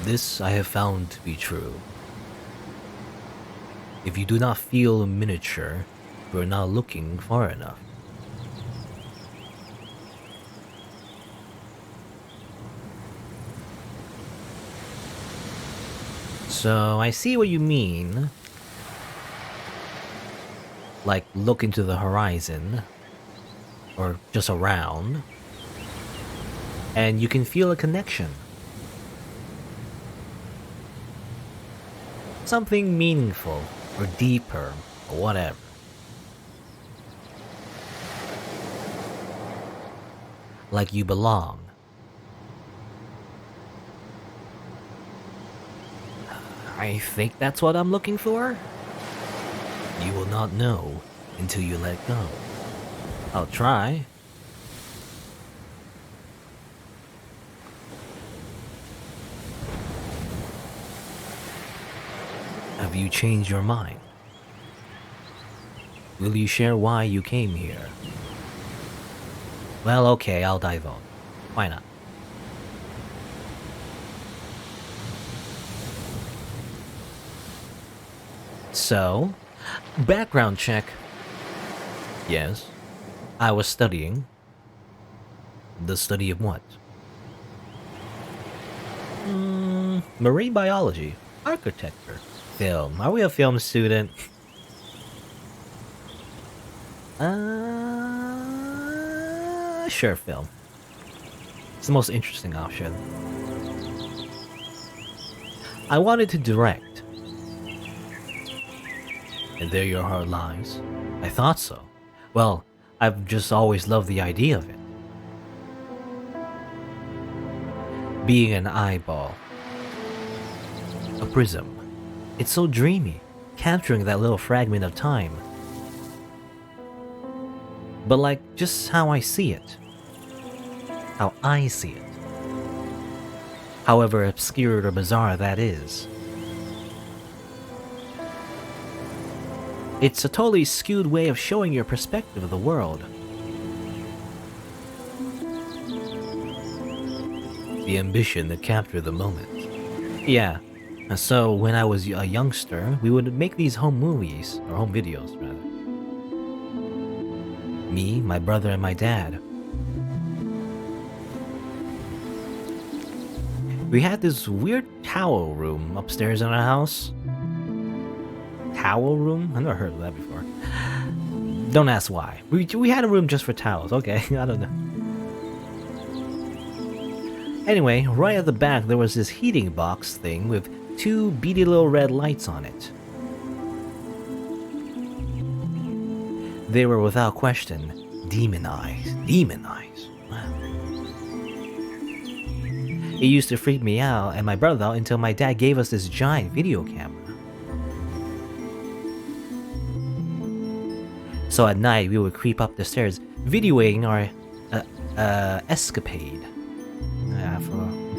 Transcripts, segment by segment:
This I have found to be true. If you do not feel miniature, you are not looking far enough. So I see what you mean. Like look into the horizon, or just around, and you can feel a connection. Something meaningful, or deeper, or whatever. Like you belong. I think that's what I'm looking for. You will not know until you let go. I'll try. Have you changed your mind? Will you share why you came here? Well, okay, I'll divulge. Why not? So, background check. Yes, I was studying. The study of what? Marine biology, architecture, film. Are we a film student? Sure, film. It's the most interesting option. I wanted to direct. And there your heart lies. I thought so. Well, I've just always loved the idea of it. Being an eyeball. A prism. It's so dreamy, capturing that little fragment of time. But like, just how I see it. How I see it. However obscure or bizarre that is. It's a totally skewed way of showing your perspective of the world. The ambition to capture the moment. Yeah, so when I was a youngster, we would make these home movies, or home videos rather. Me, my brother, and my dad. We had this weird towel room upstairs in our house. Towel room? I've never heard of that before. Don't ask why. We had a room just for towels. Okay, I don't know. Anyway, right at the back there was this heating box thing with two beady little red lights on it. They were without question demon eyes. Demon eyes. Wow. It used to freak me out and my brother out until my dad gave us this giant video camera. So at night we would creep up the stairs, videoing our escapade.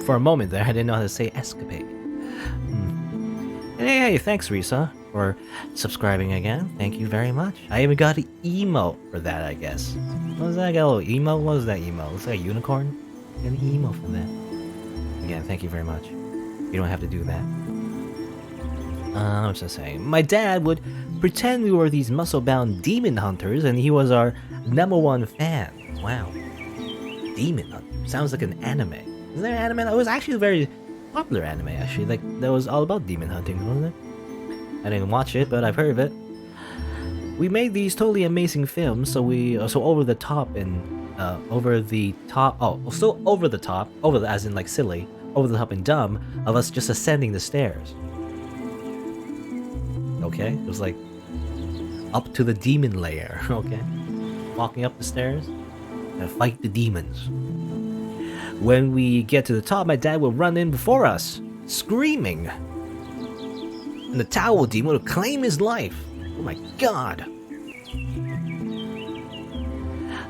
For a moment there, I didn't know how to say escapade. Hey, thanks Risa for subscribing again. Thank you very much. I even got an emote for that, I guess. What was that? I got a little emote? What was that emote? Looks like a unicorn. I got an emote for that. Again, thank you very much. You don't have to do that. I was just saying. My dad would pretend we were these muscle-bound demon hunters and he was our #1 fan. Wow. Demon hunter. Sounds like an anime. Is there an anime? It was actually a very popular anime, actually. Like, that was all about demon hunting, wasn't it? I didn't watch it, but I've heard of it. We made these totally amazing films, so over the top and, as in like silly, over the top and dumb, of us just ascending the stairs. Okay? It was like, up to the demon lair, okay? Walking up the stairs, and fight the demons. When we get to the top, my dad will run in before us, screaming. And the towel demon will claim his life. Oh my god.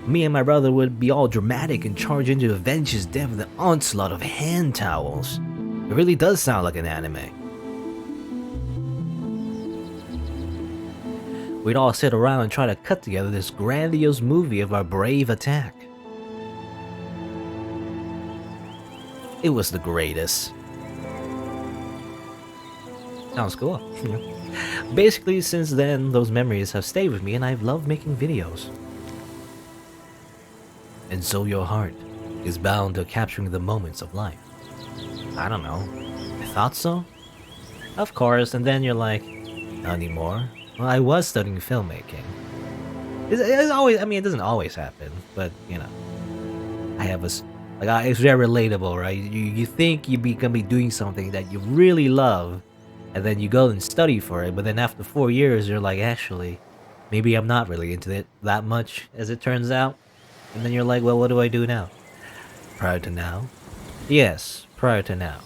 Me and my brother would be all dramatic and charge in to avenge his death with an onslaught of hand towels. It really does sound like an anime. We'd all sit around and try to cut together this grandiose movie of our brave attack. It was the greatest. Sounds cool. Basically, since then, those memories have stayed with me, and I've loved making videos. And so your heart is bound to capturing the moments of life. I don't know. I thought so? Of course, and then you're like, not anymore. Well, I was studying filmmaking. It's always, I mean, it doesn't always happen, but, you know. I have a, it's very relatable, right? You think you're gonna be doing something that you really love, and then you go and study for it, but then after 4 years, you're like, actually, maybe I'm not really into it that much, as it turns out. And then you're like, well, what do I do now? Prior to now? Yes, prior to now.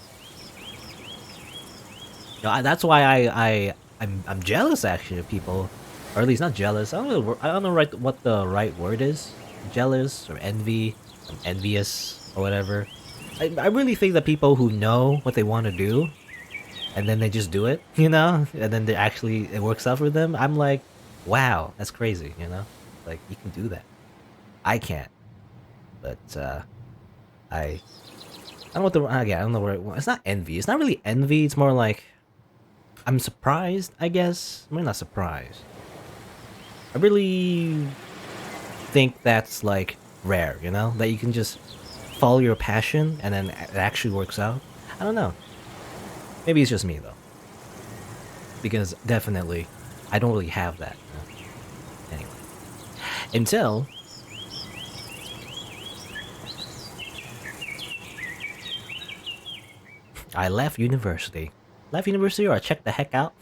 That's why I'm jealous actually of people, or at least not jealous. I don't know what the right word is. Jealous or envy. I'm envious or whatever. I really think that people who know what they want to do, and then they just do it, you know, and then it works out for them. I'm like, wow, that's crazy, you know, like you can do that. I can't, but I don't know what the again. I don't know where it's not envy. It's not really envy. It's more like I'm surprised, I guess. I'm not surprised. I really think that's like rare, you know, that you can just follow your passion and then it actually works out. I don't know. Maybe it's just me though, because definitely I don't really have that. You know? Anyway, until I left university. Left university or I checked the heck out?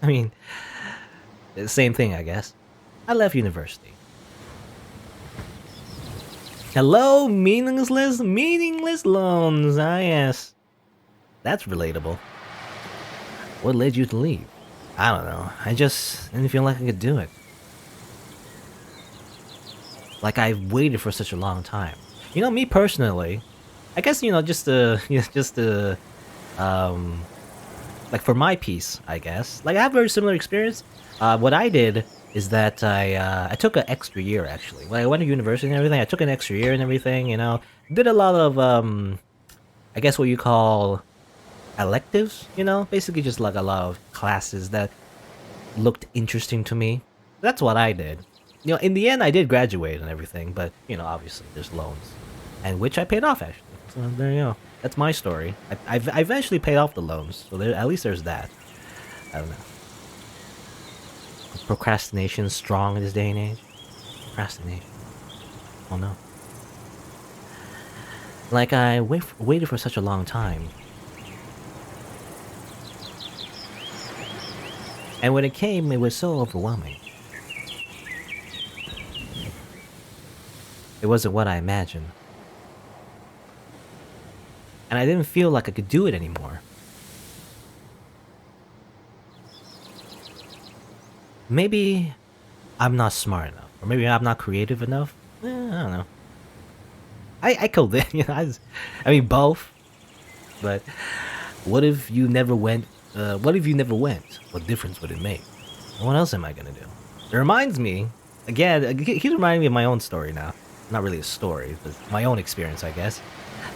I mean, same thing, I guess. I left university. Hello, meaningless loans. Ah, yes. That's relatable. What led you to leave? I don't know. I just didn't feel like I could do it. Like I waited for such a long time. You know, me personally, I guess, you know, like for my piece, I guess. Like I have a very similar experience. What I did is that I took an extra year actually. When I went to university and everything, I took an extra year and everything. You know, did a lot of I guess what you call electives. You know, basically just like a lot of classes that looked interesting to me. That's what I did. You know, in the end, I did graduate and everything, but you know, obviously there's loans, and which I paid off actually. So there you go. That's my story. I eventually paid off the loans, so at least there's that. I don't know. Procrastination is strong in this day and age. Procrastination. Oh no. Like I waited for such a long time. And when it came, it was so overwhelming. It wasn't what I imagined. And I didn't feel like I could do it anymore. Maybe I'm not smart enough, or maybe I'm not creative enough. I don't know. I could, you know, I mean both. But what if you never went? What if you never went? What difference would it make? What else am I gonna do? It reminds me, again, he's reminding me of my own story now. Not really a story, but my own experience, I guess.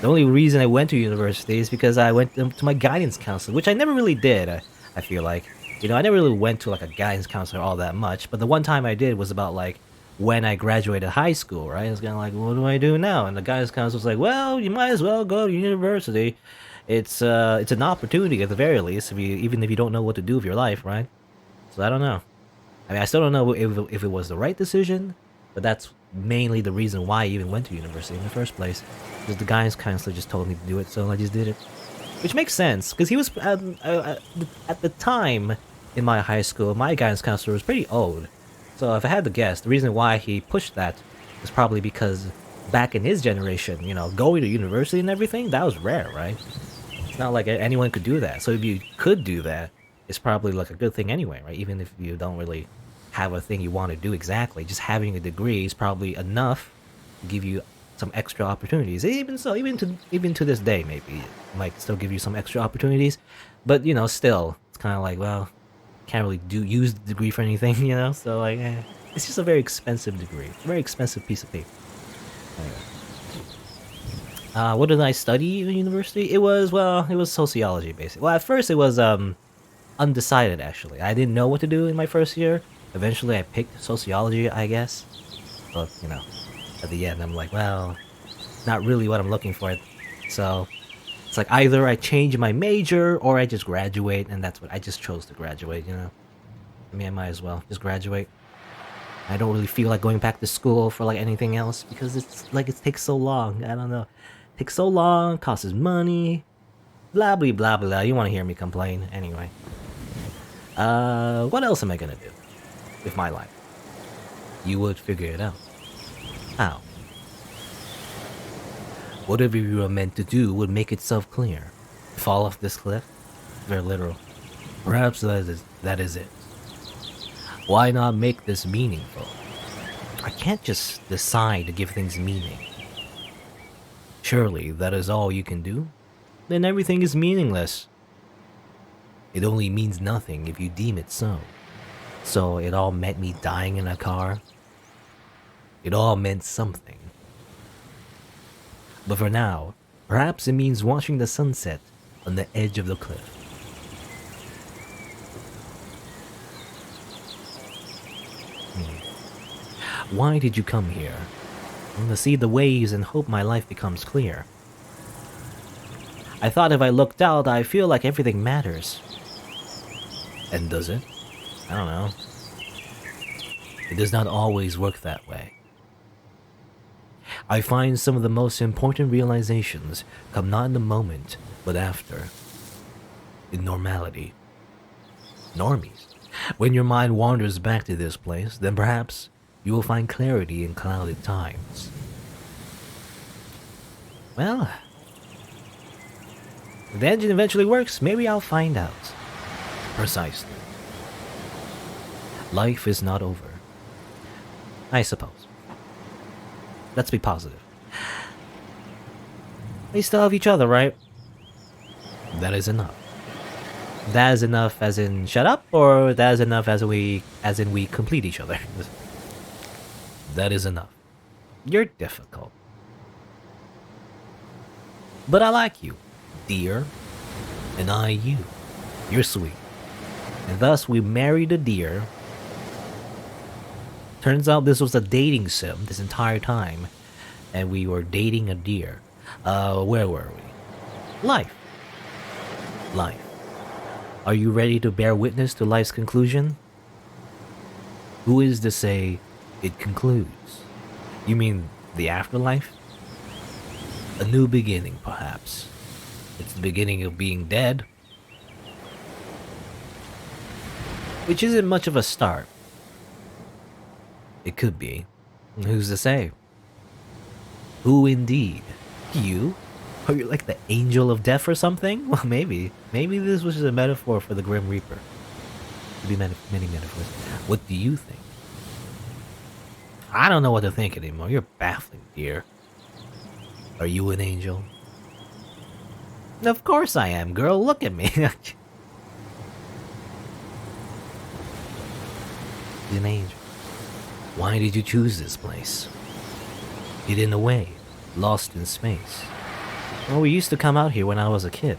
The only reason I went to university is because I went to my guidance counselor, which I never really did. I feel like, you know, I never really went to like a guidance counselor all that much. But the one time I did was about like when I graduated high school, right? I was kind of like, what do I do now? And the guidance counselor was like, well, you might as well go to university. It's an opportunity at the very least, even if you don't know what to do with your life, right? So I don't know. I mean, I still don't know if it was the right decision, but that's mainly the reason why I even went to university in the first place. Because the guidance counselor just told me to do it, so I just did it. Which makes sense, because he was, at the time in my high school, my guidance counselor was pretty old. So if I had to guess, the reason why he pushed that is probably because back in his generation, you know, going to university and everything, that was rare, right? It's not like anyone could do that. So if you could do that, it's probably like a good thing anyway, right? Even if you don't really have a thing you want to do exactly, just having a degree is probably enough to give you some extra opportunities. Even so, even to this day, maybe it might still give you some extra opportunities. But you know, still, it's kind of like, well, can't really use the degree for anything, you know. So like, it's just a very expensive degree, a very expensive piece of paper. What did I study in university? It was sociology, basically. Well, at first it was undecided, actually. I didn't know what to do in my first year. Eventually, I picked sociology, I guess. But, at the end, I'm like, well, not really what I'm looking for. So, it's like either I change my major or I just graduate, and that's what I just chose to graduate. I mean, I might as well just graduate. I don't really feel like going back to school for like anything else because it's like it takes so long. I don't know. It takes so long, costs money, blah blah blah blah. You want to hear me complain anyway. What else am I gonna do with my life? You would figure it out. How? Whatever you are meant to do would make itself clear. Fall off this cliff? Very literal. Perhaps that is it. Why not make this meaningful? I can't just decide to give things meaning. Surely that is all you can do? Then everything is meaningless. It only means nothing if you deem it so. So it all meant me dying in a car? It all meant something. But for now, perhaps it means watching the sunset on the edge of the cliff. Why did you come here? To see the waves and hope my life becomes clear. I thought if I looked out, I feel like everything matters. And does it? I don't know. It does not always work that way. I find some of the most important realizations come not in the moment, but after. In normality. Normies. When your mind wanders back to this place, then perhaps you will find clarity in clouded times. Well, if the engine eventually works, maybe I'll find out. Precisely. Life is not over. I suppose. Let's be positive. We still have each other, right? That is enough. That is enough as in shut up, or that is enough as in we complete each other? That is enough. You're difficult. But I like you, dear. And I you. You're sweet. And thus we married a deer. Turns out this was a dating sim this entire time. And we were dating a deer. Where were we? Life. Life. Are you ready to bear witness to life's conclusion? Who is to say it concludes? You mean the afterlife? A new beginning, perhaps. It's the beginning of being dead. Which isn't much of a start. It could be. Who's to say? Who indeed? You? Are you like the angel of death or something? Well, maybe. Maybe this was just a metaphor for the Grim Reaper. Could be many metaphors. What do you think? I don't know what to think anymore. You're baffling, dear. Are you an angel? Of course I am, girl. Look at me. He's an angel. Why did you choose this place? Hidden away, lost in space. Well, we used to come out here when I was a kid.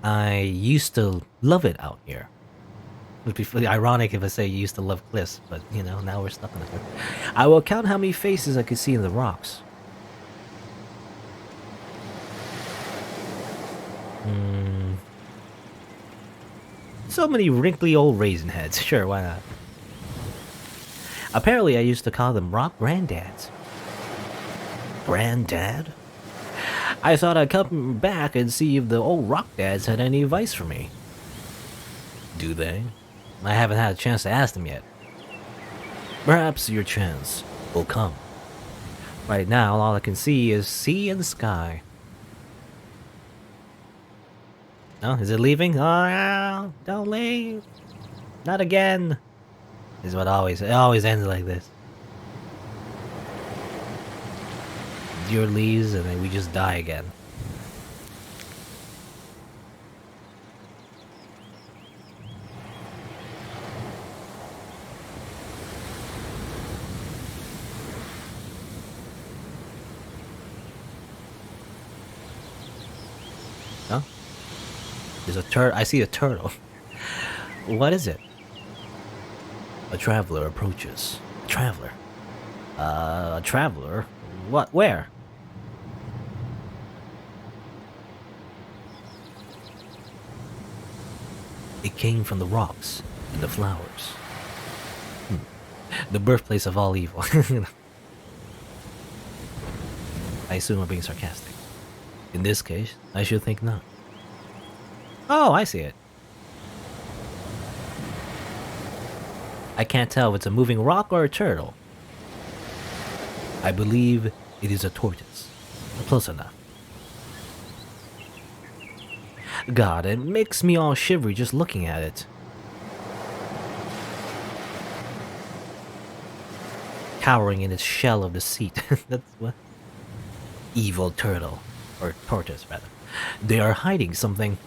I used to love it out here. It would be ironic if I say you used to love cliffs, but now we're stuck in the cliff. I will count how many faces I could see in the rocks. So many wrinkly old raisin heads. Sure, why not? Apparently, I used to call them rock granddads. Granddad? I thought I'd come back and see if the old rock dads had any advice for me. Do they? I haven't had a chance to ask them yet. Perhaps your chance will come. Right now, all I can see is sea and sky. Oh, is it leaving? Oh, don't leave. Not again. This is what it always ends like this. Deer leaves and then we just die again. Huh? There's a turtle. I see a turtle. What is it? A traveler approaches. A traveler. A traveler? What? Where? It came from the rocks and the flowers. The birthplace of all evil. I assume I'm being sarcastic. In this case, I should think not. Oh, I see it. I can't tell if it's a moving rock or a turtle. I believe it is a tortoise. Close enough. God, it makes me all shivery just looking at it. Cowering in its shell of the seat. That's what? Evil turtle. Or tortoise, rather. They are hiding something.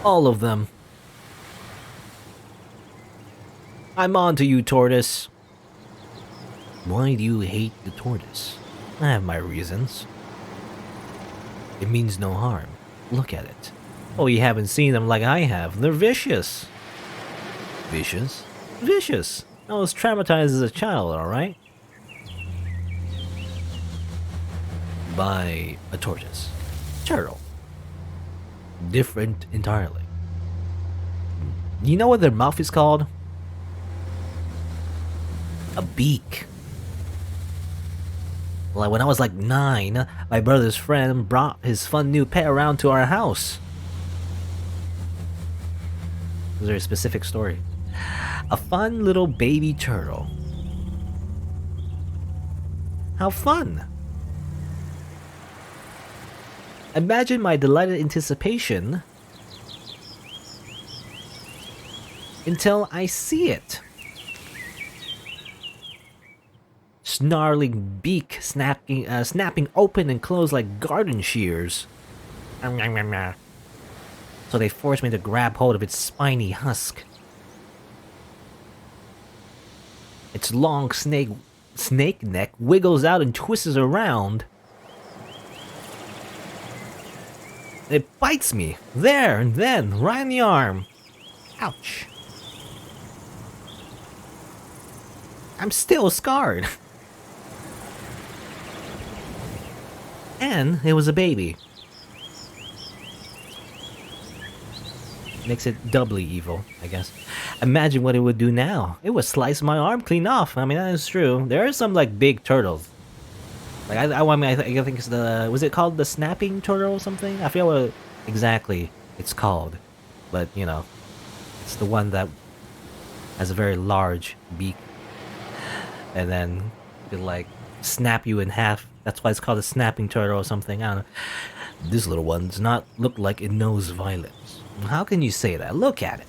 All of them. I'm on to you, tortoise. Why do you hate the tortoise? I have my reasons. It means no harm. Look at it. Oh, you haven't seen them like I have. They're vicious. Vicious? Vicious. I was traumatized as a child, alright? By a tortoise. Turtle. Different entirely. You know what their mouth is called? A beak. Like when I was like 9, my brother's friend brought his fun new pet around to our house. It was a very specific story. A fun little baby turtle. How fun! Imagine my delighted anticipation until I see it. Snarling beak snapping open and closed like garden shears. So they forced me to grab hold of its spiny husk. Its long snake neck wiggles out and twists around. It bites me, there and then, right in the arm. Ouch. I'm still scarred. And it was a baby. Makes it doubly evil, I guess. Imagine what it would do now. It would slice my arm clean off. I mean, that is true. There are some, like, big turtles. Like, I think it's the... Was it called the snapping turtle or something? I forget what exactly it's called. But, you know, it's the one that has a very large beak. And then it, like, snap you in half. That's why it's called a snapping turtle or something. I don't know. This little one does not look like it knows violence. How can you say that? Look at it.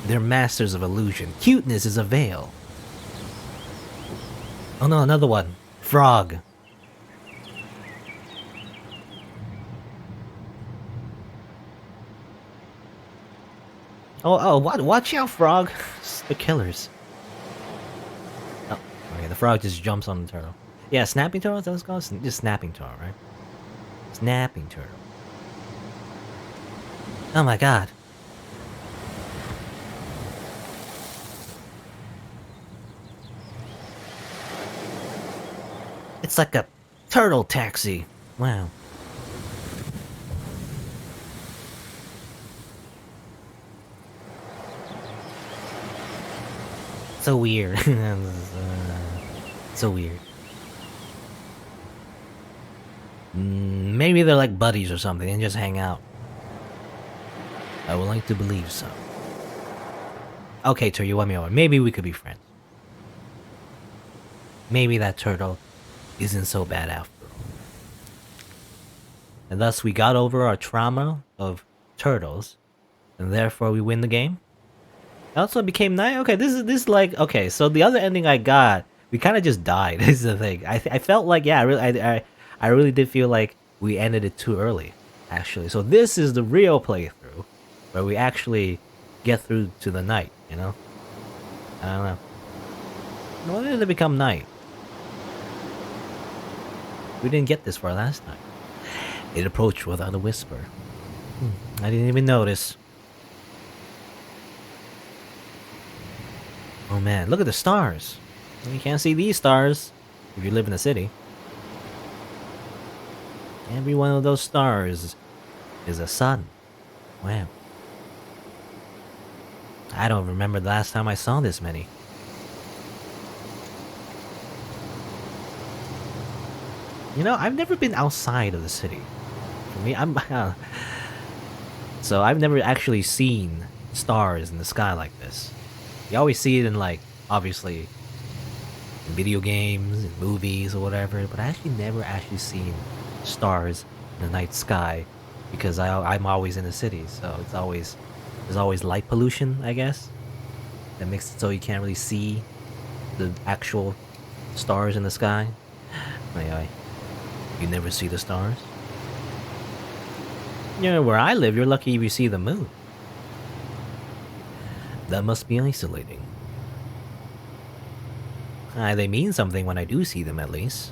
They're masters of illusion. Cuteness is a veil. Oh no, another one. Frog. Oh, what? Watch out, frog. The killers. Oh, okay, the frog just jumps on the turtle. Yeah, snapping turtle, is that what it's called? Just snapping turtle, right? Snapping turtle. Oh my god. It's like a turtle taxi. Wow. So weird. So weird. Maybe they're like buddies or something and just hang out. I would like to believe so. Okay, Tur, you won me over. Maybe we could be friends. Maybe that turtle isn't so bad after all. And thus we got over our trauma of turtles, and therefore we win the game. Also became night. Okay, this is like okay. So the other ending I got, we kind of just died. Is the thing. I felt like yeah, I really did feel like we ended it too early, actually. So this is the real playthrough, where we actually get through to the night. You know, I don't know. When did it become night? We didn't get this far last time. It approached without a whisper. I didn't even notice. Oh man, look at the stars. You can't see these stars if you live in a city. Every one of those stars is a sun. Wow. I don't remember the last time I saw this many. You know, I've never been outside of the city. For me, so I've never actually seen stars in the sky like this. You always see it in, like, obviously, in video games, in movies or whatever, but I actually never actually seen stars in the night sky because I'm always in the city, so there's always light pollution, I guess, that makes it so you can't really see the actual stars in the sky. Anyway, you never see the stars. You know, where I live, you're lucky if you see the moon. That must be isolating. They mean something when I do see them, at least.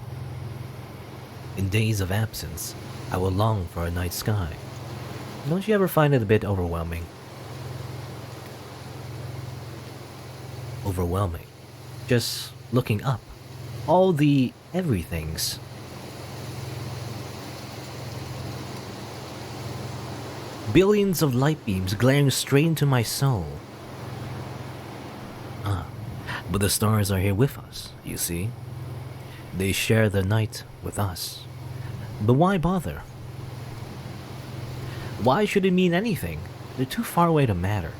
In days of absence, I will long for a night sky. Don't you ever find it a bit overwhelming? Overwhelming. Just looking up. All the everythings. Billions of light beams glaring straight into my soul. But the stars are here with us, you see. They share the night with us. But why bother? Why should it mean anything? They're too far away to matter.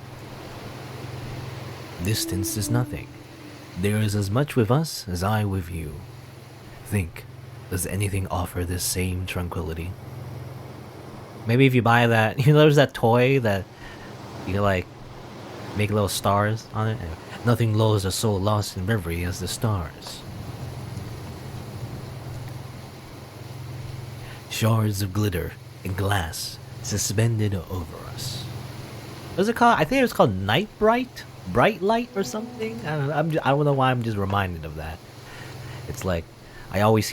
Distance is nothing. There is as much with us as I with you. Think, does anything offer this same tranquility? Maybe if you buy that, you know, there's that toy that you can, like, make little stars on it. Nothing lulls a soul lost in reverie as the stars. Shards of glitter and glass suspended over us. What's it called? I think it was called Night Bright? Bright Light or something? I don't know. I don't know why I'm just reminded of that. It's like, I always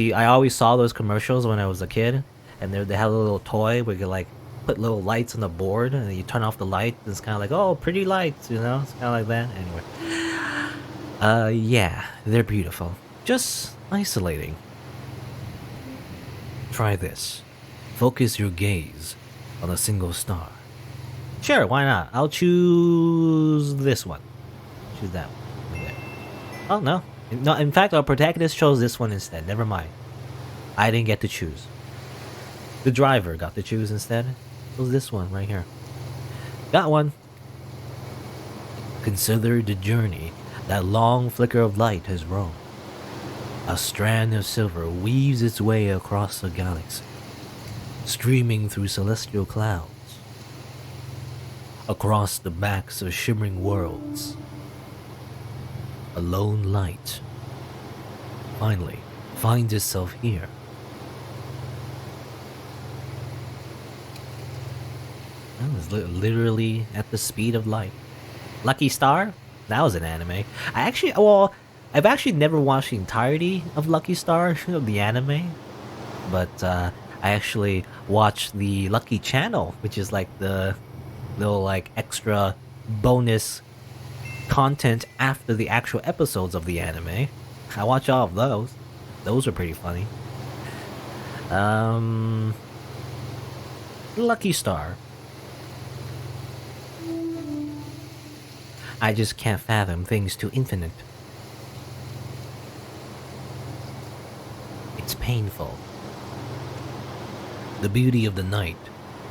saw those commercials when I was a kid, and they had a little toy where you could, like, put little lights on the board, and then you turn off the light, and it's kind of like, oh, pretty lights, you know? It's kind of like that. Anyway. Yeah, they're beautiful. Just isolating. Try this. Focus your gaze on a single star. Sure, why not? I'll choose this one. Choose that one. Right there. Oh, no. No, in fact, our protagonist chose this one instead. Never mind. I didn't get to choose. The driver got to choose instead. It was this one right here. Got one. Consider the journey that long flicker of light has roamed. A strand of silver weaves its way across the galaxy, streaming through celestial clouds, across the backs of shimmering worlds. A lone light finally finds itself here. That was literally at the speed of light. Lucky Star? That was an anime. I've actually never watched the entirety of Lucky Star, the anime, but I actually watched the Lucky Channel, which is like the little, like, extra bonus content after the actual episodes of the anime. I watch all of those. Those are pretty funny. Lucky Star. I just can't fathom things too infinite. It's painful. The beauty of the night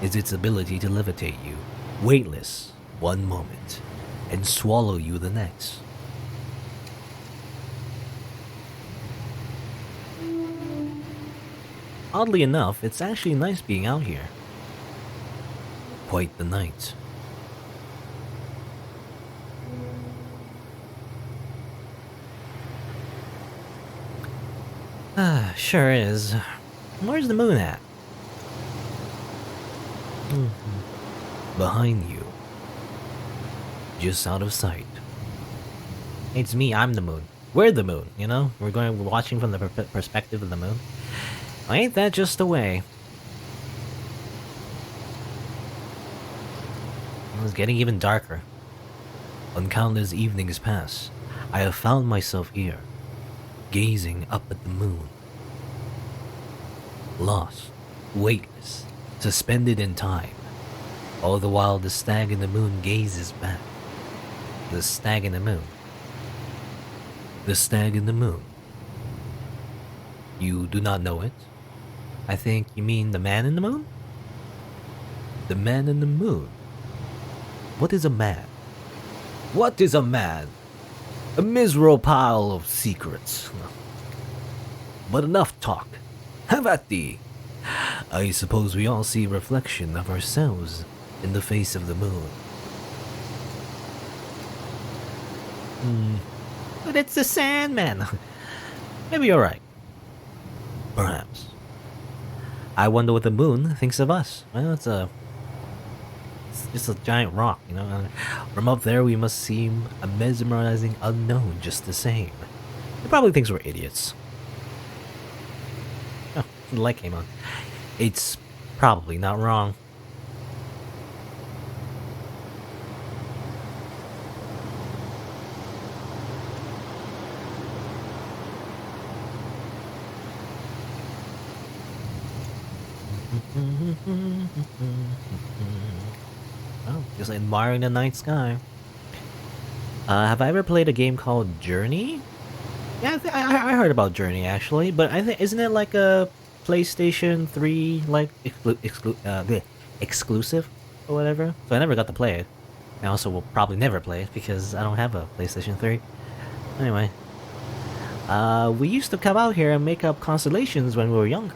is its ability to levitate you, weightless one moment, and swallow you the next. Oddly enough, it's actually nice being out here. Quite the night. Sure is. Where's the moon at? Behind you. Just out of sight. It's me, I'm the moon. We're the moon, you know? We're watching from the perspective of the moon. Ain't that just the way? It was getting even darker. On countless evenings past, I have found myself here, gazing up at the moon. Lost, weightless, suspended in time. All the while the stag in the moon gazes back. The stag in the moon. The stag in the moon. You do not know it? I think you mean the man in the moon? The man in the moon. What is a man? What is a man? A miserable pile of secrets. But enough talk. Have at thee. I suppose we all see a reflection of ourselves in the face of the moon. But it's the Sandman. Maybe you're right. Perhaps. I wonder what the moon thinks of us. Well, it's just a giant rock, you know. From up there, we must seem a mesmerizing unknown just the same. It probably thinks we're idiots. Oh, the light came on. It's probably not wrong. Oh, just admiring the night sky. Have I ever played a game called Journey? Yeah, I heard about Journey actually, but I think isn't it like a PlayStation 3 like exclusive or whatever? So I never got to play it. I also will probably never play it because I don't have a PlayStation 3. Anyway, we used to come out here and make up constellations when we were younger.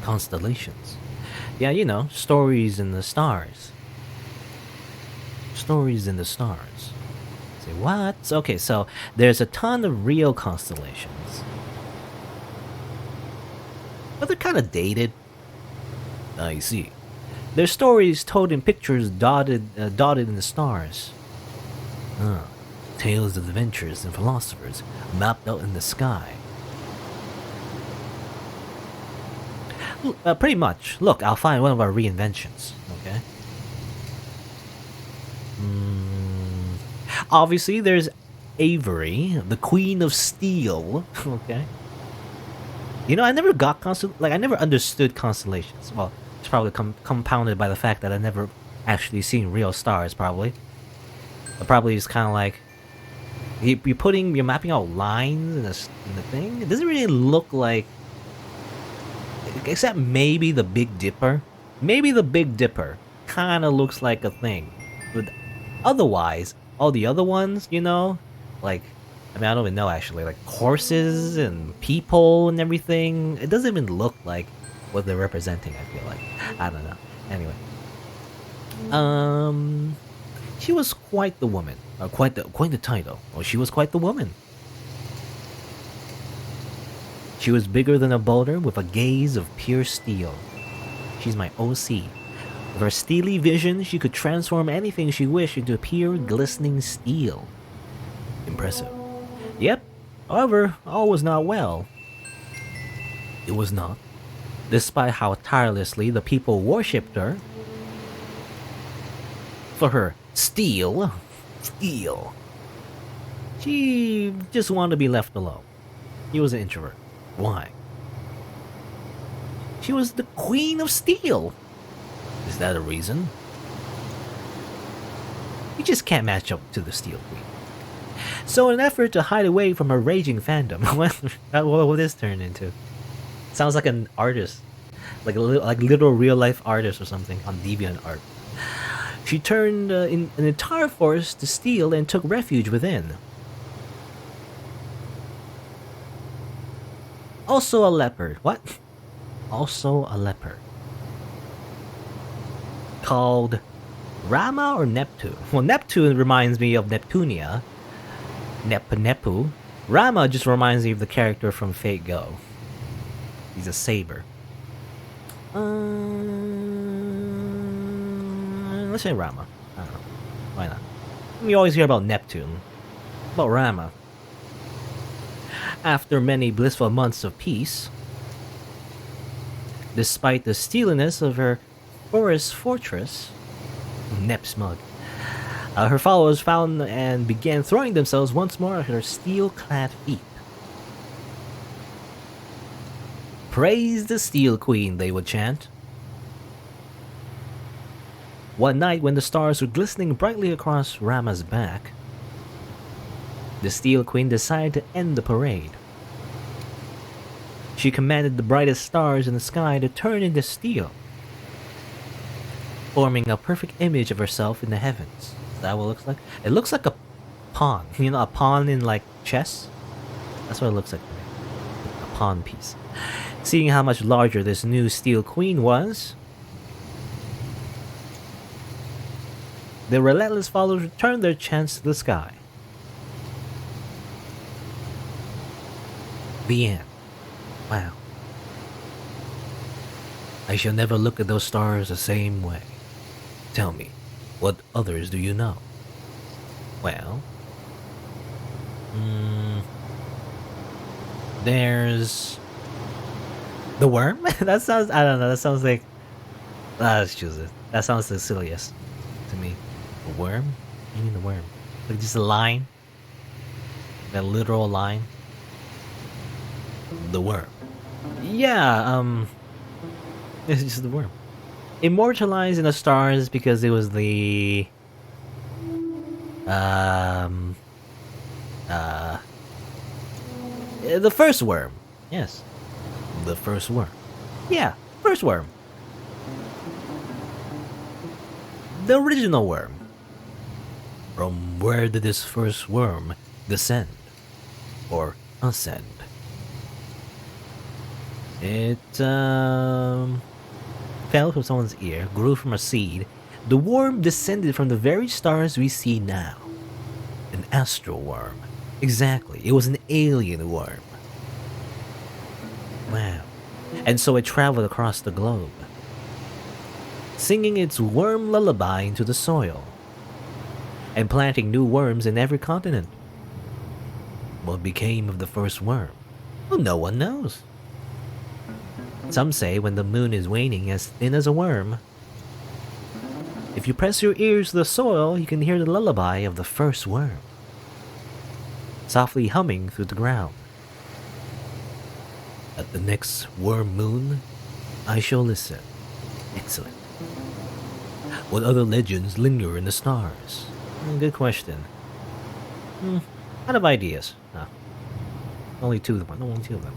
Constellations. Yeah, you know, stories in the stars. Stories in the stars. Say what? Okay, so there's a ton of real constellations. But they're kind of dated. I see. There's stories told in pictures dotted in the stars. Tales of adventures and philosophers mapped out in the sky. Pretty much. Look, I'll find one of our reinventions. Okay. Obviously, there's Avery, the Queen of Steel. Okay. You know, I never got I never understood constellations. Well, it's probably compounded by the fact that I never actually seen real stars. Probably. Probably is kind of like you're mapping out lines in the thing. It doesn't really look like. Except maybe the Big Dipper. Maybe the Big Dipper kind of looks like a thing. But otherwise, all the other ones, you know, like, I mean, I don't even know actually, like horses and people and everything. It doesn't even look like what they're representing, I feel like. I don't know. Anyway. She was quite the woman. Quite the title. Oh, she was quite the woman. She was bigger than a boulder with a gaze of pure steel. She's my OC. With her steely vision, she could transform anything she wished into pure, glistening steel. Impressive. Yep. However, all was not well. It was not. Despite how tirelessly the people worshipped her. For her steel. She just wanted to be left alone. He was an introvert. Why? She was the Queen of Steel. Is that a reason? You just can't match up to the Steel Queen. So in an effort to hide away from her raging fandom, what will this turn into? Sounds like an artist. Like a little real life artist or something on DeviantArt. She turned in an entire forest to steel and took refuge within. Also a leopard. What? Also a leopard. Called Rama or Neptune? Well, Neptune reminds me of Neptunia. Nepu. Rama just reminds me of the character from Fate Go. He's a saber. Let's say Rama. I don't know. Why not? We always hear about Neptune. About Rama. After many blissful months of peace, despite the steeliness of her forest fortress, Nepsmug, her followers found and began throwing themselves once more at her steel-clad feet. Praise the Steel Queen, they would chant. One night, when the stars were glistening brightly across Rama's back, the Steel Queen decided to end the parade. She commanded the brightest stars in the sky to turn into steel, forming a perfect image of herself in the heavens. Is that what it looks like? It looks like a pawn. You know, a pawn in like chess? That's what it looks like to me. A pawn piece. Seeing how much larger this new Steel Queen was, the relentless followers returned their chants to the sky. The end. Wow. I shall never look at those stars the same way. Tell me, what others do you know? Well, there's the worm. That sounds, I don't know, that sounds like, let's choose it. That sounds the silliest to me. The worm? What do you mean the worm? Like just a line? That literal line? The worm. Yeah, it's just the worm. Immortalized in the stars because it was the first worm. Yes. The first worm. Yeah, first worm. The original worm. From where did this first worm descend? Or ascend? It, fell from someone's ear, grew from a seed. The worm descended from the very stars we see now. An astral worm. Exactly, it was an alien worm. Wow. And so it traveled across the globe, singing its worm lullaby into the soil, and planting new worms in every continent. What became of the first worm? Well, no one knows. Some say when the moon is waning as thin as a worm, if you press your ears to the soil, you can hear the lullaby of the first worm, softly humming through the ground. At the next worm moon, I shall listen. Excellent. What other legends linger in the stars? Good question. Out of ideas. Only two of them. Only two of them.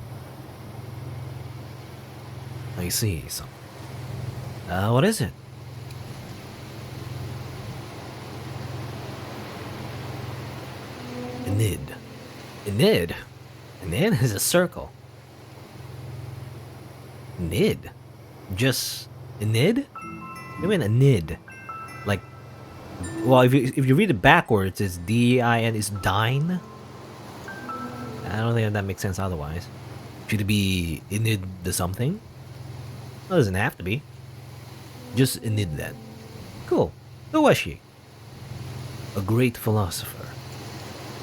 I see something. What is it? Enid. Enid? Enid is a circle. Enid? Just Enid? I mean Enid. Like, well, if you read it backwards, it's D-I-N, it's dine. I don't think that makes sense otherwise. Should it be Enid the something? Well, it doesn't have to be. Just Enid then. Cool. Who was she? A great philosopher.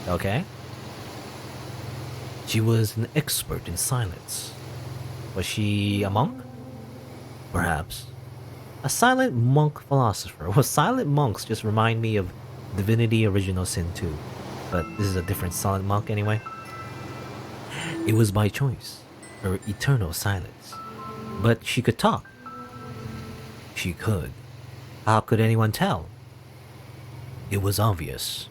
Okay. She was an expert in silence. Was she a monk? Perhaps. A silent monk philosopher. Well, silent monks just remind me of Divinity Original Sin 2. But this is a different silent monk anyway. It was by choice. Her eternal silence. But she could talk. She could. How could anyone tell? It was obvious.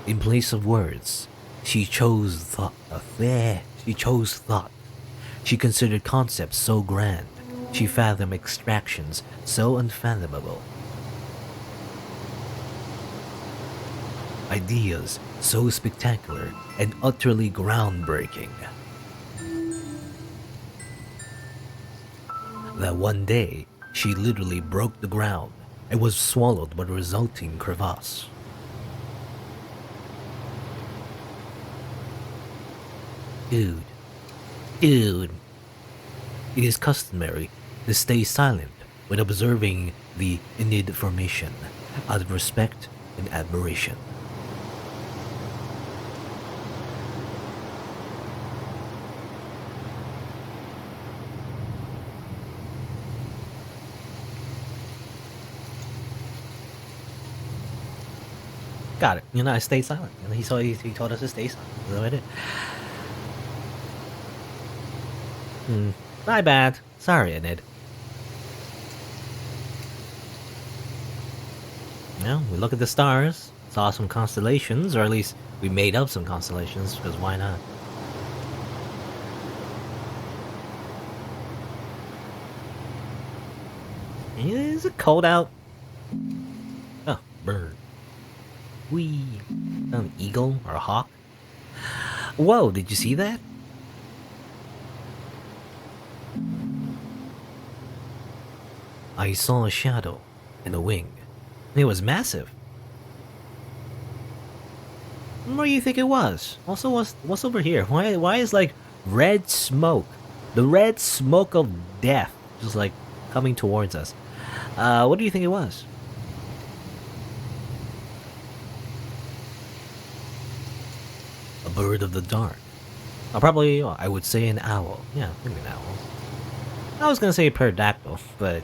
In place of words, she chose thought. She chose thought. She considered concepts so grand. She fathomed abstractions so unfathomable. Ideas so spectacular and utterly groundbreaking. That one day, she literally broke the ground and was swallowed by the resulting crevasse. Dude. It is customary to stay silent when observing the Enid formation, out of respect in admiration. Got it. I stayed silent. And he told us to stay silent. So I did. My bad. Sorry, Enid. We look at the stars, saw some constellations, or at least we made up some constellations, because why not? Is it cold out? Oh, bird. Whee. An eagle or a hawk? Whoa, did you see that? I saw a shadow and a wing. It was massive. What do you think it was? Also, what's over here? Why is like red smoke? The red smoke of death just like coming towards us. What do you think it was? A bird of the dark. I would say an owl. Yeah, maybe an owl. I was gonna say pterodactyl, but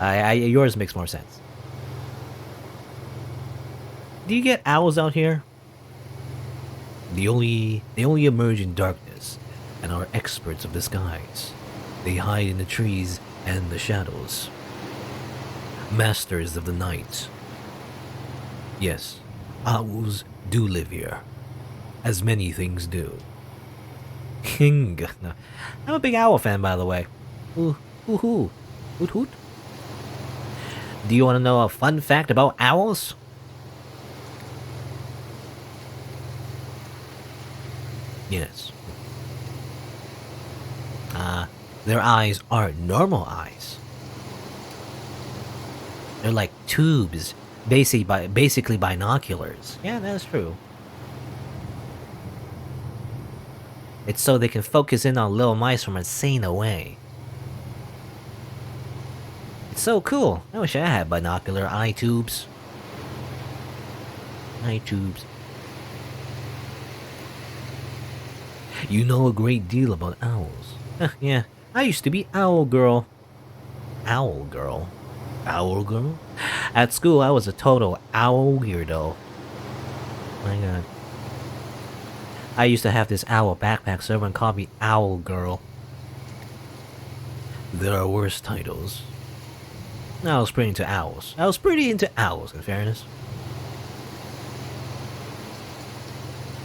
yours makes more sense. Do you get owls out here? They only emerge in darkness and are experts of disguise. They hide in the trees and the shadows. Masters of the night. Yes, owls do live here, as many things do. King. I'm a big owl fan, by the way. Ooh, hoo hoo. Hoot hoot. Do you want to know a fun fact about owls? Yes. Their eyes aren't normal eyes. They're like tubes, basically binoculars. Yeah, that's true. It's so they can focus in on little mice from a scene away. It's so cool. I wish I had binocular eye tubes. Eye tubes. You know a great deal about owls. Yeah, I used to be owl girl. Owl girl? Owl girl? At school, I was a total owl weirdo. My god. I used to have this owl backpack, so everyone called me Owl Girl. There are worse titles. I was pretty into owls. In fairness.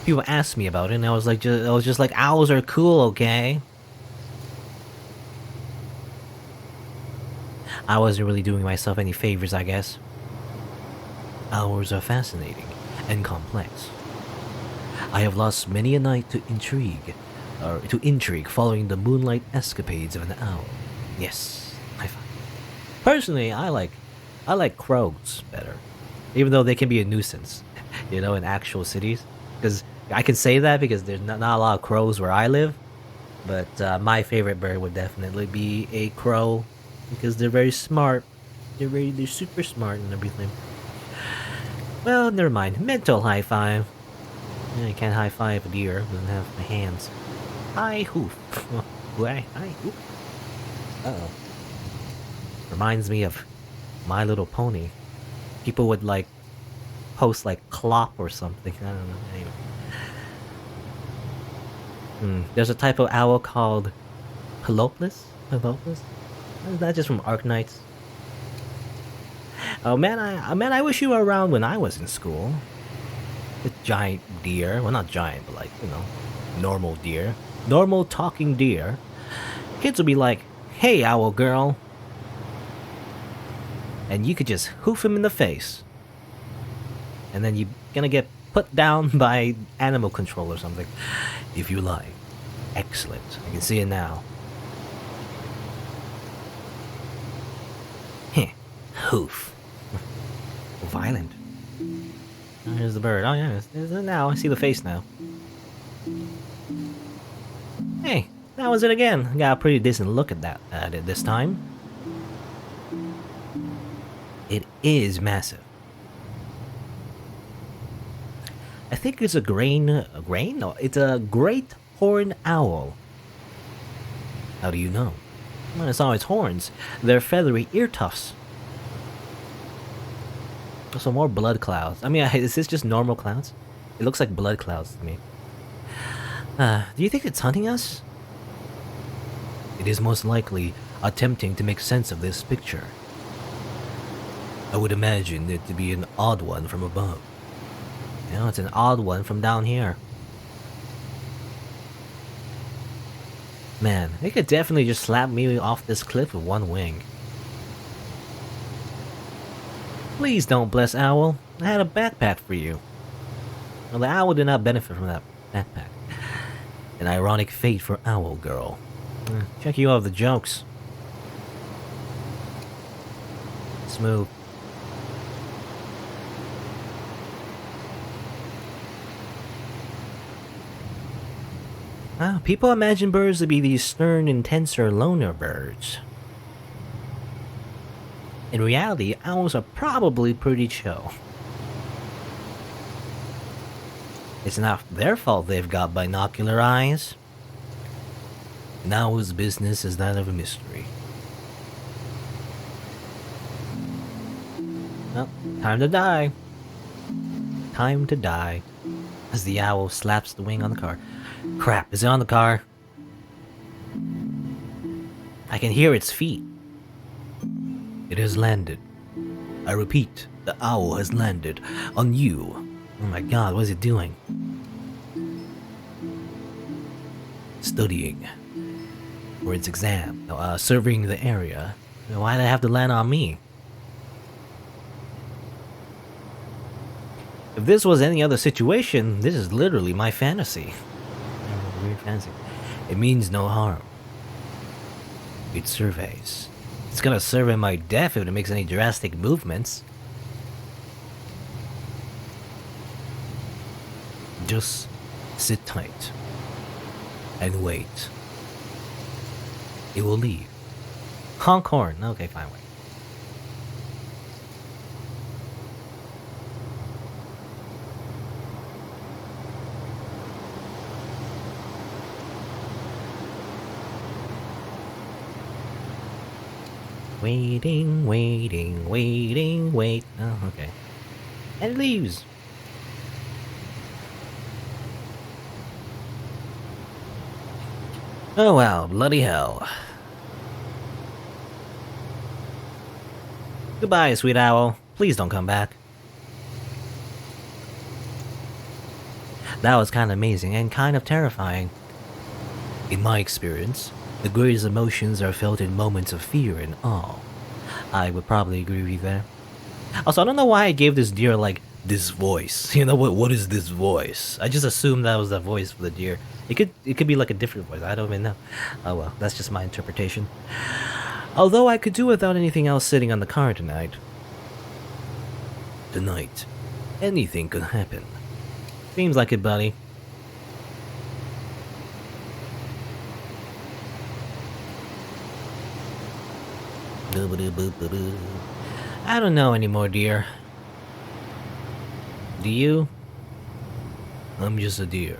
People asked me about it, and I was just like, owls are cool, okay? I wasn't really doing myself any favors, I guess. Owls are fascinating and complex. I have lost many a night to intrigue following the moonlight escapades of an owl. Yes, high five. Personally, I like crows better, even though they can be a nuisance, in actual cities. Because I can say that because there's not a lot of crows where I live, but my favorite bird would definitely be a crow because they're very smart. They're super smart and everything. Well, never mind. Mental high five. Yeah, I can't high five a deer. Doesn't have my hands. Hi hoof. Hi hoof. Uh-oh. Reminds me of My Little Pony. People would post clop or something. I don't know. Anyway. There's a type of owl called Peloplis. Peloplis? Is that just from Arknights? Oh man, I wish you were around when I was in school. The giant deer. Well, not giant, but normal deer. Normal talking deer. Kids would be like, hey, owl girl. And you could just hoof him in the face. And then you're gonna get put down by animal control or something. If you like. Excellent. I can see it now. Heh. Hoof. Violent. Oh, here's the bird. Oh yeah, there's it now. I see the face now. Hey, that was it again. Got a pretty decent look at it this time. It is massive. I think it's a grain. A grain? No, it's a great horned owl. How do you know? Well, it's on its horns. They're feathery ear tufts. Some more blood clouds. I mean, is this just normal clouds? It looks like blood clouds to me. Do you think it's hunting us? It is most likely attempting to make sense of this picture. I would imagine it to be an odd one from above. You know, it's an odd one from down here. Man, they could definitely just slap me off this cliff with one wing. Please don't, bless owl. I had a backpack for you. Well, the owl did not benefit from that backpack. An ironic fate for owl girl. Check you out the jokes. Smooth. People imagine birds to be these stern, intenser loner birds. In reality, owls are probably pretty chill. It's not their fault they've got binocular eyes. An owl's business is that of a mystery. Well, time to die. Time to die. As the owl slaps the wing on the car. Crap, is it on the car? I can hear its feet. It has landed. I repeat, the owl has landed on you. Oh my god, what is it doing? Studying for its exam. Surveying the area. Why did it have to land on me? If this was any other situation, this is literally my fantasy. Weird fantasy. It means no harm. It surveys. It's gonna survey my death if it makes any drastic movements. Just sit tight and wait. It will leave. Honk horn. Okay, fine, wait. Waiting, waiting, waiting, wait. Oh, okay. And it leaves. Oh wow, bloody hell. Goodbye, sweet owl. Please don't come back. That was kind of amazing and kind of terrifying. In my experience, the greatest emotions are felt in moments of fear and awe. I would probably agree with you there. Also, I don't know why I gave this deer, like, this voice. You know, what is this voice? I just assumed that was the voice for the deer. It could be like a different voice. I don't even know. Oh well, that's just my interpretation. Although I could do without anything else sitting on the car tonight. Tonight, anything could happen. Seems like it, buddy. I don't know anymore, dear. Do you? I'm just a deer.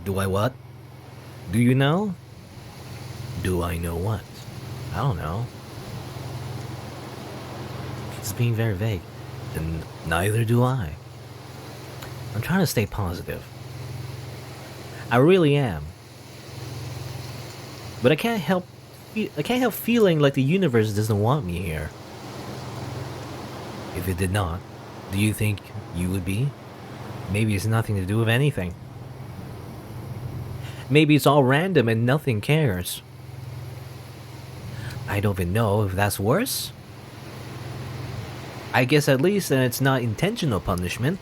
Do I what? Do you know? Do I know what? I don't know. It's being very vague. And neither do I. I'm trying to stay positive. I really am. But I can't help feeling like the universe doesn't want me here. If it did not, do you think you would be? Maybe it's nothing to do with anything. Maybe it's all random and nothing cares. I don't even know if that's worse. I guess at least then it's not intentional punishment.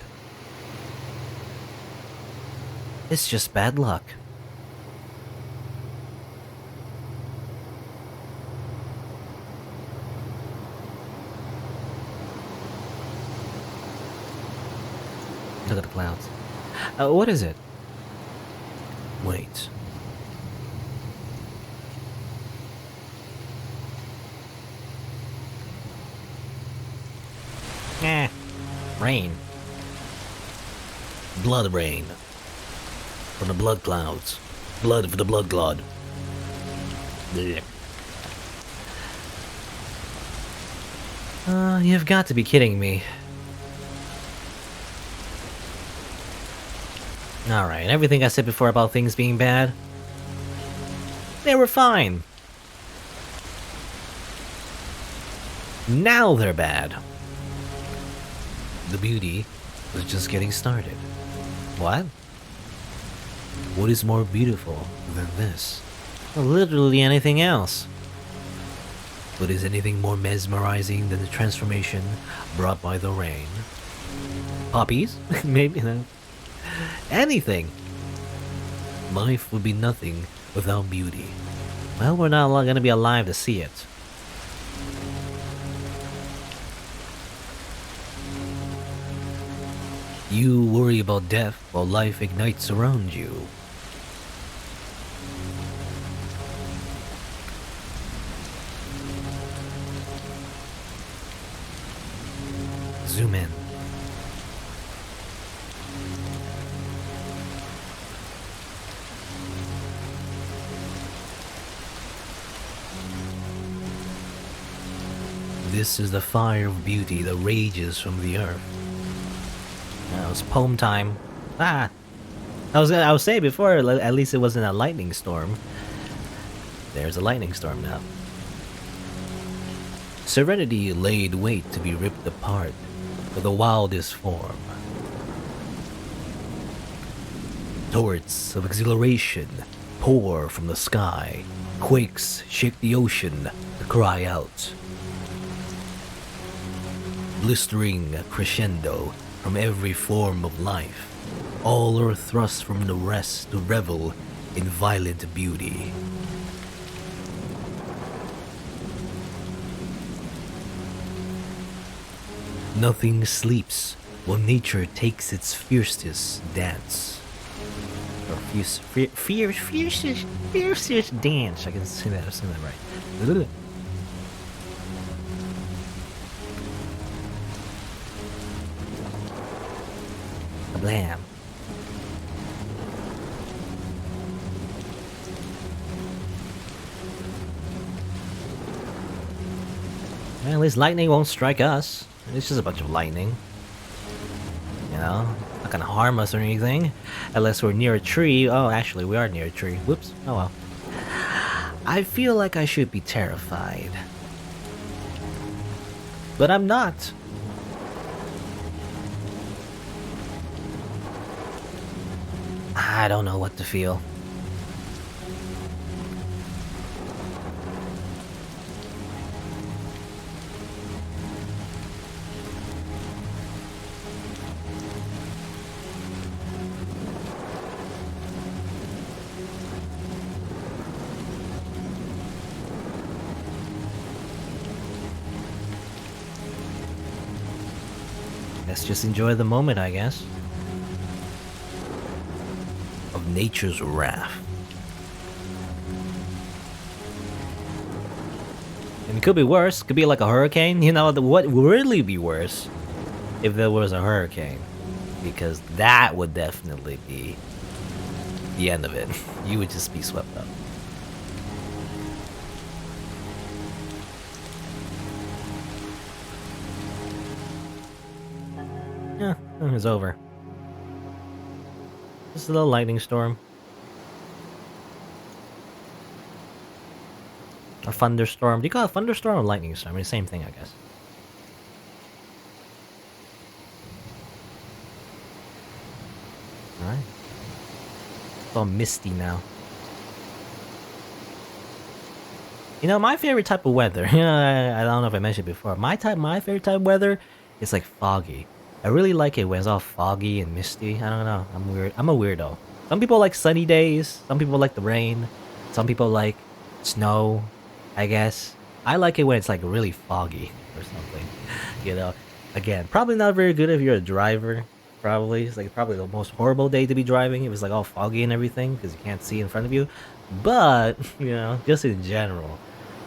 It's just bad luck. Look at the clouds. What is it? Wait. Rain. Blood rain. From the blood clouds. Blood for the blood god. Blech. You've got to be kidding me. Alright, everything I said before about things being bad, they were fine. Now they're bad. The beauty was just getting started. What? What is more beautiful than this? Well, literally anything else. But is anything more mesmerizing than the transformation brought by the rain? Poppies? Maybe, no. Anything. Life would be nothing without beauty. Well, we're not gonna be alive to see it. You worry about death while life ignites around you. Zoom in. This is the fire of beauty that rages from the earth. Now it's poem time. I was saying before, at least it wasn't a lightning storm. There's a lightning storm now. Serenity laid wait to be ripped apart with the wildest form. Torrents of exhilaration pour from the sky. Quakes shake the ocean to cry out. Blistering crescendo from every form of life. All are thrust from the rest to revel in violent beauty. Nothing sleeps while nature takes its fiercest dance. Or fiercest dance. I can say that. I'm saying that right. Blam. Well, at least lightning won't strike us. It's just a bunch of lightning. You know? Not gonna harm us or anything. Unless we're near a tree. Oh, actually, we are near a tree. Whoops. Oh well. I feel like I should be terrified. But I'm not. I don't know what to feel. Let's just enjoy the moment, I guess. Of nature's wrath. And it could be worse. Could be like a hurricane. You know, what would really be worse if there was a hurricane? Because that would definitely be the end of it. You would just be swept up. Yeah, it's over. Just a little lightning storm. A thunderstorm. Do you call it a thunderstorm or lightning storm? I mean, same thing, I guess. Alright. It's all misty now. You know, my favorite type of weather, you know, I don't know if I mentioned before, my favorite type of weather is like foggy. I really like it when it's all foggy and misty. I don't know. I'm weird. I'm a weirdo. Some people like sunny days. Some people like the rain. Some people like snow, I guess. I like it when it's like really foggy or something. You know, again, probably not very good if you're a driver. Probably it's like probably the most horrible day to be driving. It was like all foggy and everything because you can't see in front of you. But you know, just in general,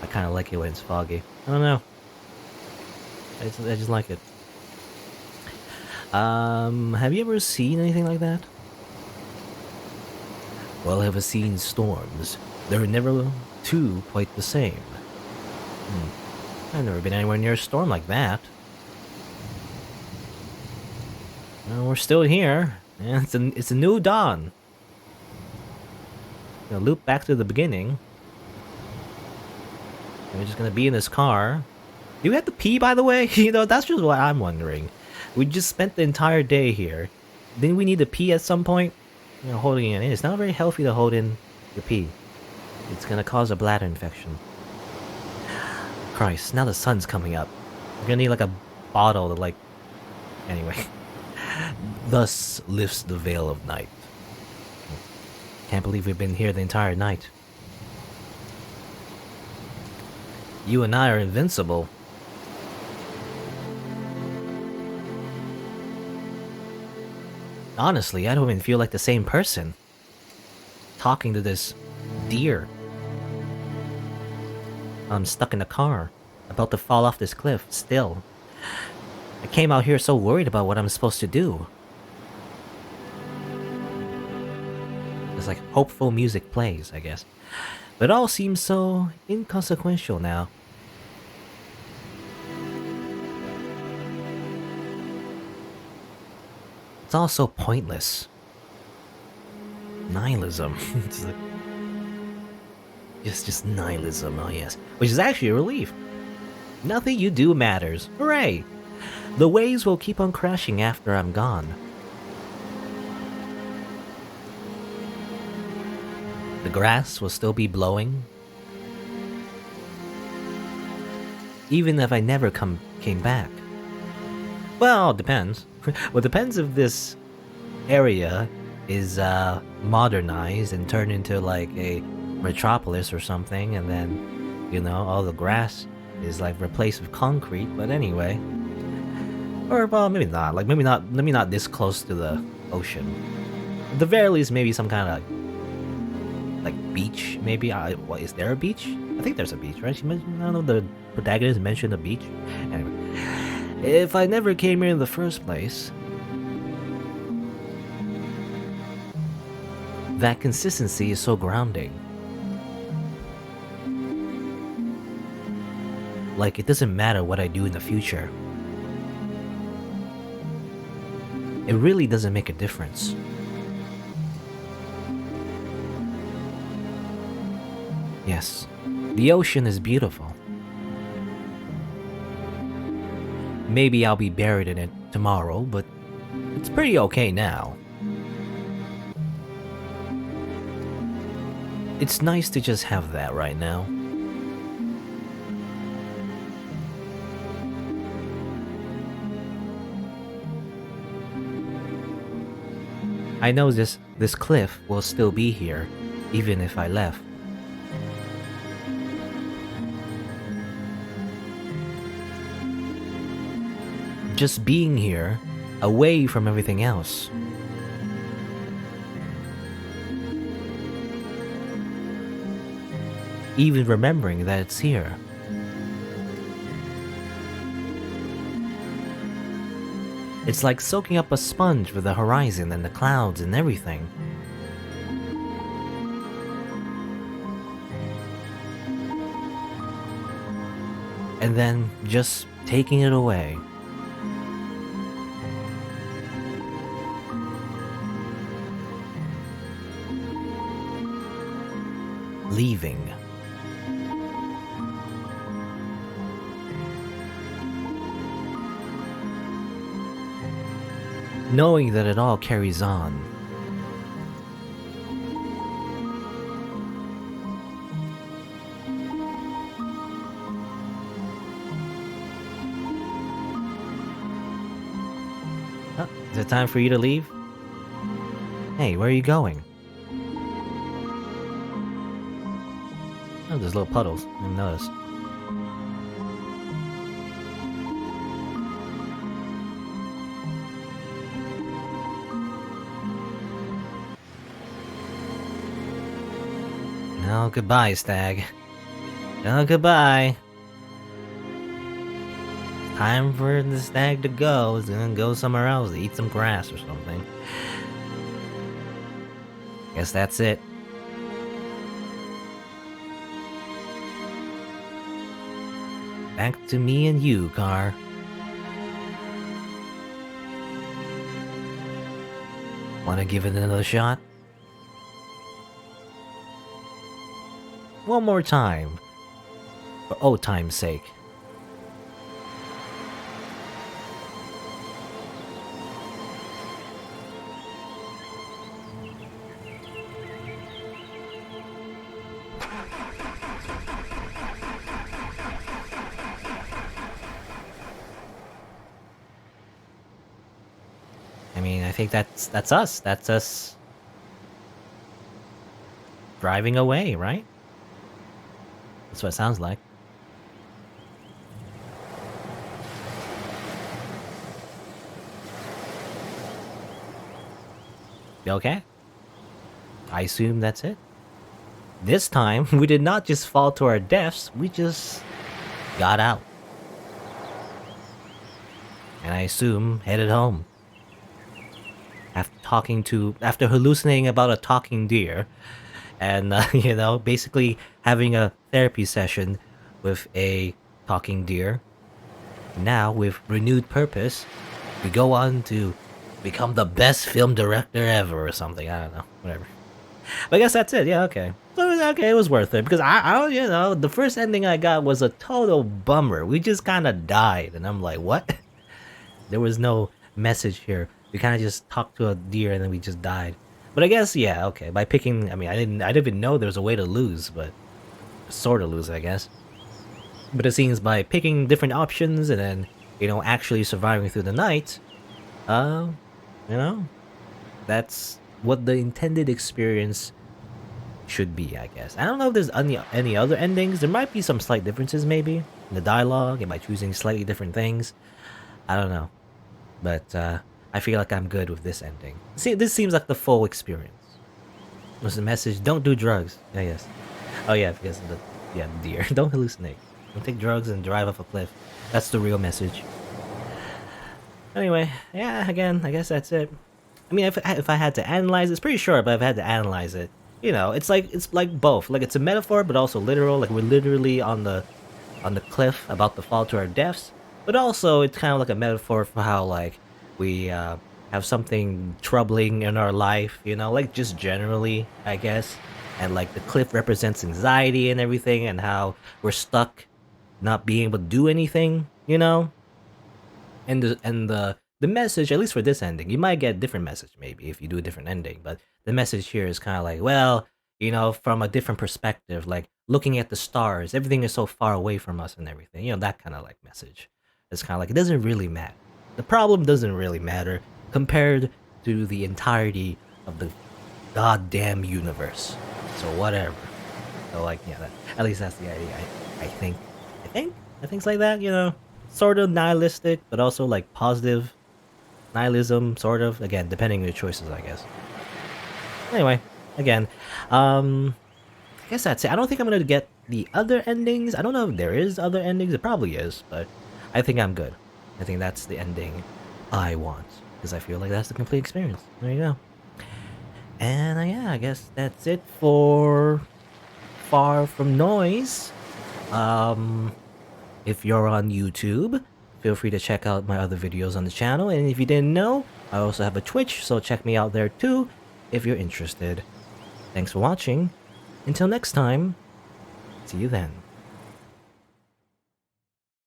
I kind of like it when it's foggy. I don't know. I just like it. Have you ever seen anything like that? Well, have I seen storms? They're never two quite the same. I've never been anywhere near a storm like that. Well, we're still here. And it's a new dawn. Gonna loop back to the beginning. And we're just gonna be in this car. Do we have to pee, by the way? You know, that's just what I'm wondering. We just spent the entire day here. Didn't we need to pee at some point? You know, holding it in. It's not very healthy to hold in your pee. It's gonna cause a bladder infection. Christ, now the sun's coming up. We're gonna need like a bottle to like... Anyway. Thus lifts the veil of night. Can't believe we've been here the entire night. You and I are invincible. Honestly, I don't even feel like the same person. Talking to this deer. I'm stuck in a car, about to fall off this cliff, still. I came out here so worried about what I'm supposed to do. It's like hopeful music plays, I guess. But it all seems so inconsequential now. It's all so pointless. Nihilism. It's like... just nihilism, oh yes. Which is actually a relief. Nothing you do matters. Hooray! The waves will keep on crashing after I'm gone. The grass will still be blowing. Even if I never came back. Well, it depends. Well, it depends if this area is modernized and turned into like a metropolis or something, and then, you know, all the grass is like replaced with concrete. But anyway, or well, maybe not. Like maybe not this close to the ocean. At the very least, maybe some kind of like beach. Maybe what is there a beach? I think there's a beach, right? I don't know. The protagonist mentioned a beach. Anyway, if I never came here in the first place, that consistency is so grounding. Like, it doesn't matter what I do in the future. It really doesn't make a difference. Yes, the ocean is beautiful. Maybe I'll be buried in it tomorrow, but it's pretty okay now. It's nice to just have that right now. I know this cliff will still be here, even if I left. Just being here, away from everything else. Even remembering that it's here. It's like soaking up a sponge with the horizon and the clouds and everything. And then just taking it away. Leaving. Knowing that it all carries on. Oh, is it time for you to leave? Hey, where are you going? Oh, there's little puddles. I didn't notice. Oh, goodbye, Stag. Oh, goodbye. Time for the stag to go. It's gonna go somewhere else to eat some grass or something. Guess that's it. Back to me and you, car. Wanna give it another shot? One more time. For old time's sake. I mean, I think that's us. That's us driving away, right? That's what it sounds like. You okay? I assume that's it. This time, we did not just fall to our deaths, we just got out. And I assume headed home. After hallucinating about a talking deer, and you know, basically having a therapy session with a talking deer. Now, with renewed purpose, we go on to become the best film director ever or something. I don't know, whatever. But I guess that's it. Yeah, okay. So, okay, it was worth it because I, you know, the first ending I got was a total bummer. We just kind of died, and I'm like, what? There was no message here. We kind of just talked to a deer and then we just died. But I guess, yeah, okay. By picking, I mean, I didn't even know there was a way to lose, but sort of lose, I guess. But it seems by picking different options and then, you know, actually surviving through the night, you know, that's what the intended experience should be, I guess. I don't know if there's any other endings. There might be some slight differences, maybe, in the dialogue and by choosing slightly different things. I don't know. But, I feel like I'm good with this ending. See, this seems like the full experience. Was the message? Don't do drugs. Yeah, yes. Oh yeah, because of the deer. Don't hallucinate. Don't take drugs and drive off a cliff. That's the real message. Anyway, yeah. Again, I guess that's it. I mean, if I had to analyze, it's pretty short, but if I had to analyze it, you know, it's like both. Like it's a metaphor, but also literal. Like we're literally on the cliff about to fall to our deaths. But also, it's kind of like a metaphor for how like we have something troubling in our life, you know, like just generally, I guess. And like the cliff represents anxiety and everything, and how we're stuck, not being able to do anything, you know. And the message, at least for this ending, you might get a different message maybe if you do a different ending. But the message here is kind of like, well, you know, from a different perspective, like looking at the stars, everything is so far away from us and everything, you know, that kind of like message. It's kind of like it doesn't really matter. The problem doesn't really matter compared to the entirety of the goddamn universe. So whatever. So like, yeah, at least that's the idea. I think it's like that. You know, sort of nihilistic, but also like positive nihilism, sort of. Again, depending on your choices, I guess. Anyway, again, I guess that's it. I don't think I'm gonna get the other endings. I don't know if there is other endings. It probably is, but I think I'm good. I think that's the ending I want because I feel like that's the complete experience. There you go. And yeah, I guess that's it for Far From Noise. If you're on YouTube, feel free to check out my other videos on the channel. And if you didn't know, I also have a Twitch, so check me out there too if you're interested. Thanks for watching. Until next time, see you then.